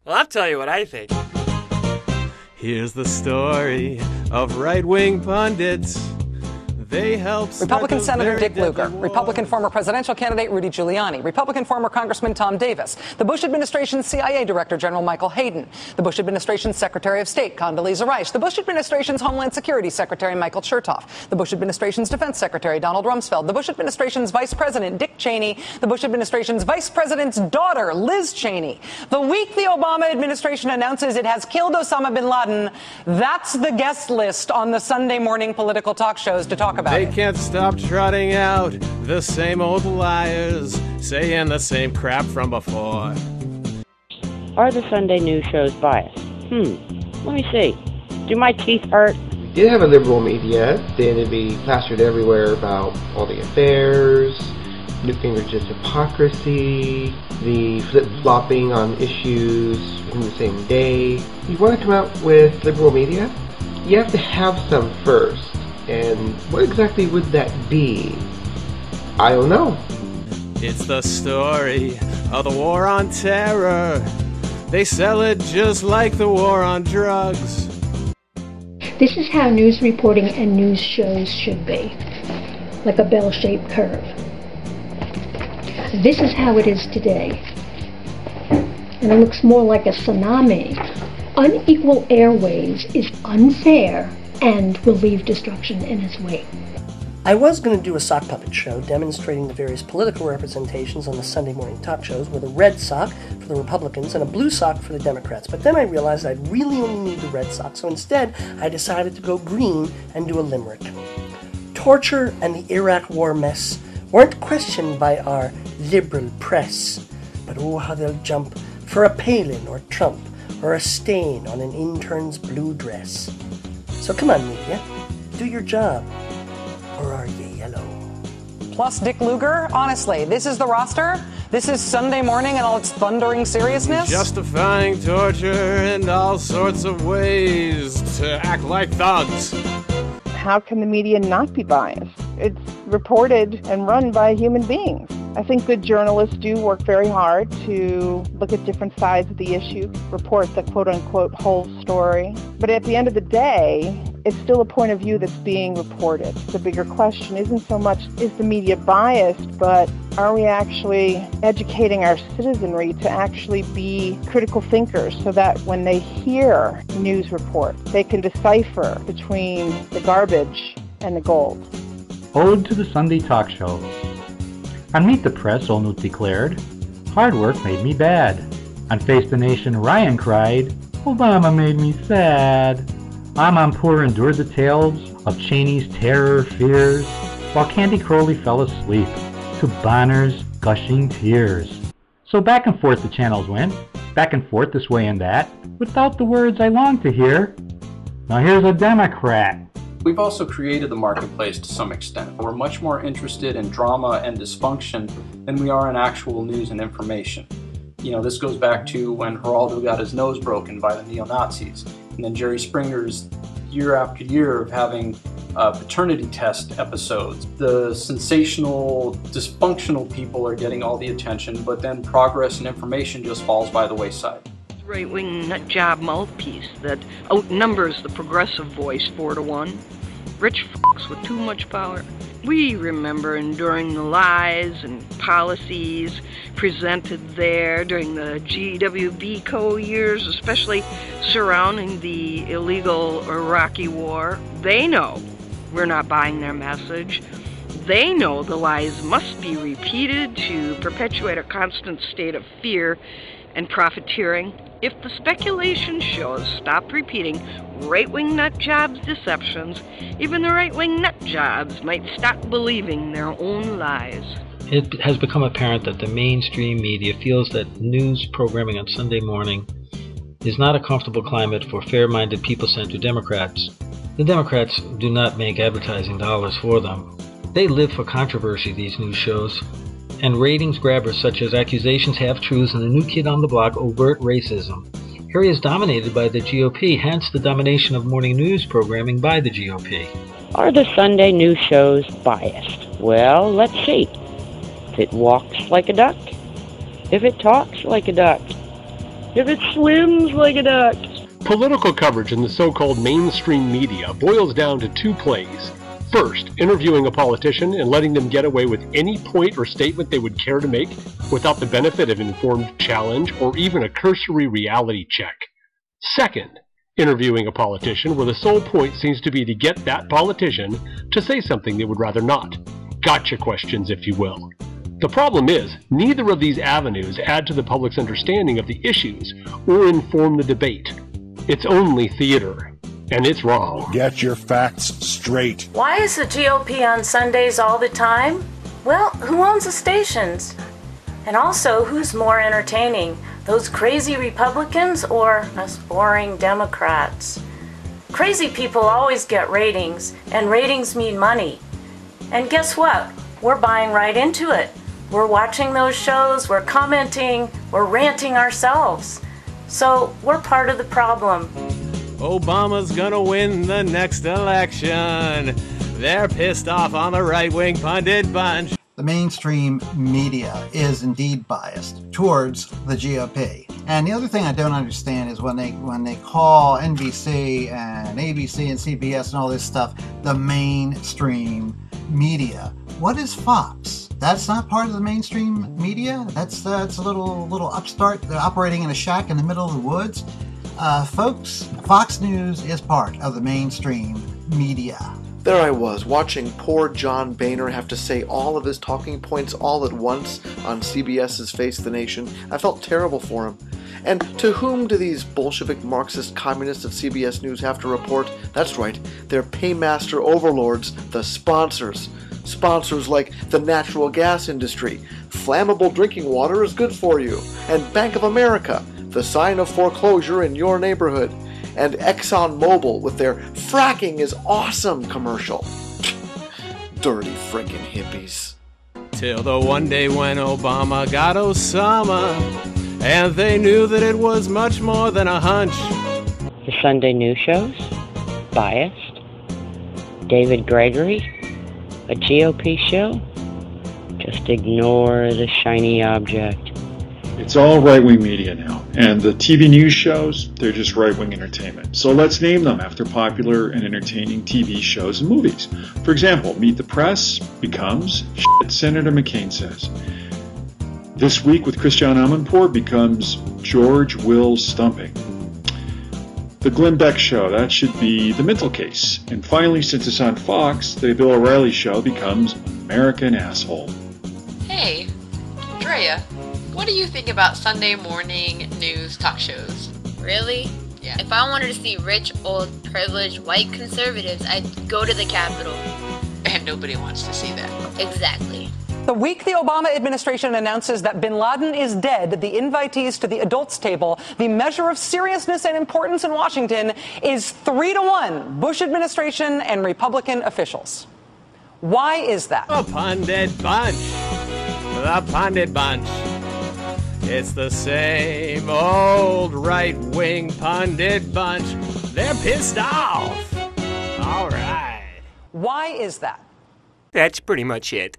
Well, I'll tell you what I think. Here's the story of right-wing pundits. They help Republican Senator Dick Lugar, Republican former presidential candidate Rudy Giuliani, Republican former Congressman Tom Davis, the Bush administration's CIA Director General Michael Hayden, the Bush administration's Secretary of State Condoleezza Rice, the Bush administration's Homeland Security Secretary Michael Chertoff, the Bush administration's Defense Secretary Donald Rumsfeld, the Bush administration's Vice President Dick Cheney, the Bush administration's Vice President's daughter Liz Cheney. The week the Obama administration announces it has killed Osama bin Laden, that's the guest list on the Sunday morning political talk shows to talk about They it. can't stop trotting out the same old liars, saying the same crap from before. Are the Sunday news shows biased? Let me see. Do my teeth hurt? We did have a liberal media. They had to be plastered everywhere about all the affairs, newspaper just hypocrisy, the flip-flopping on issues in the same day. You want to come out with liberal media? You have to have some first. And what exactly would that be? I don't know. It's the story of the war on terror. They sell it just like the war on drugs. This is how news reporting and news shows should be, like a bell-shaped curve. This is how it is today, and it looks more like a tsunami. Unequal airways is unfair and will leave destruction in its wake. I was going to do a sock puppet show demonstrating the various political representations on the Sunday morning talk shows with a red sock for the Republicans and a blue sock for the Democrats, but then I realized I'd really only need the red sock, so instead I decided to go green and do a limerick. Torture and the Iraq war mess weren't questioned by our liberal press, but oh how they'll jump for a Palin or Trump or a stain on an intern's blue dress. So come on, media, do your job. Or are you yellow? Plus Dick Lugar, honestly, this is the roster? This is Sunday morning and all its thundering seriousness? Justifying torture in all sorts of ways to act like thugs. How can the media not be biased? It's reported and run by human beings. I think good journalists do work very hard to look at different sides of the issue, report the quote-unquote whole story. But at the end of the day, it's still a point of view that's being reported. The bigger question isn't so much, is the media biased, but are we actually educating our citizenry to actually be critical thinkers so that when they hear news report, they can decipher between the garbage and the gold? Ode to the Sunday talk show. On Meet the Press, Olnut declared, hard work made me bad. On Face the Nation, Ryan cried, Obama made me sad. Amanpour endured the tales of Cheney's terror fears, while Candy Crowley fell asleep to Bonner's gushing tears. So back and forth the channels went, back and forth this way and that, without the words I long to hear. Now here's a Democrat. We've also created the marketplace to some extent. We're much more interested in drama and dysfunction than we are in actual news and information. You know, this goes back to when Geraldo got his nose broken by the neo-Nazis, and then Jerry Springer's year after year of having paternity test episodes. The sensational, dysfunctional people are getting all the attention, but then progress and information just falls by the wayside. Right-wing nutjob mouthpiece that outnumbers the progressive voice 4-1. Rich f***s with too much power. We remember enduring the lies and policies presented there during the GWB Co. years, especially surrounding the illegal Iraqi war. They know we're not buying their message. They know the lies must be repeated to perpetuate a constant state of fear and profiteering. If the speculation shows stopped repeating right-wing nutjobs' deceptions, even the right-wing nutjobs might stop believing their own lies. It has become apparent that the mainstream media feels that news programming on Sunday morning is not a comfortable climate for fair-minded, people-centered Democrats. The Democrats do not make advertising dollars for them. They live for controversy, these news shows, and ratings grabbers such as accusations, half-truths, and the new kid on the block overt racism. Areas dominated by the GOP, hence the domination of morning news programming by the GOP. Are the Sunday news shows biased? Well, let's see. If it walks like a duck, if it talks like a duck, if it swims like a duck. Political coverage in the so-called mainstream media boils down to two plays. First, interviewing a politician and letting them get away with any point or statement they would care to make without the benefit of informed challenge or even a cursory reality check. Second, interviewing a politician where the sole point seems to be to get that politician to say something they would rather not. Gotcha questions, if you will. The problem is, neither of these avenues add to the public's understanding of the issues or inform the debate. It's only theater. And it's wrong. Get your facts straight. Why is the GOP on Sundays all the time? Well, who owns the stations? And also, who's more entertaining? Those crazy Republicans or us boring Democrats? Crazy people always get ratings, and ratings mean money. And guess what? We're buying right into it. We're watching those shows, we're commenting, we're ranting ourselves. So we're part of the problem. Obama's gonna win the next election. They're pissed off on the right-wing pundit bunch. The mainstream media is indeed biased towards the GOP. And the other thing I don't understand is when they call NBC and ABC and CBS and all this stuff the mainstream media. What is Fox? That's not part of the mainstream media? That's a little upstart operating in a shack in the middle of the woods. Folks, Fox News is part of the mainstream media. There I was, watching poor John Boehner have to say all of his talking points all at once on CBS's Face the Nation. I felt terrible for him. And to whom do these Bolshevik Marxist communists at CBS News have to report? That's right, they're paymaster overlords, the sponsors. Sponsors like the natural gas industry, flammable drinking water is good for you, and Bank of America, the sign of foreclosure in your neighborhood, and ExxonMobil with their fracking is awesome commercial. Dirty frickin' hippies. Till the one day when Obama got Osama, and they knew that it was much more than a hunch. The Sunday news shows? Biased? David Gregory? A GOP show? Just ignore the shiny object. It's all right-wing media now, and the TV news shows, they're just right-wing entertainment. So let's name them after popular and entertaining TV shows and movies. For example, Meet the Press becomes Shit Senator McCain Says. This Week with Christian Amanpour becomes George Will Stumping. The Glenn Beck Show, that should be The Mental Case. And finally, since it's on Fox, the Bill O'Reilly Show becomes American Asshole. Hey, Drea. What do you think about Sunday morning news talk shows? Really? Yeah. If I wanted to see rich, old, privileged, white conservatives, I'd go to the Capitol. And nobody wants to see that. Exactly. The week the Obama administration announces that bin Laden is dead, the invitees to the adults table, the measure of seriousness and importance in Washington is 3-1 Bush administration and Republican officials. Why is that? The pundit bunch. The pundit bunch. It's the same old right-wing pundit bunch. They're pissed off. All right. Why is that? That's pretty much it.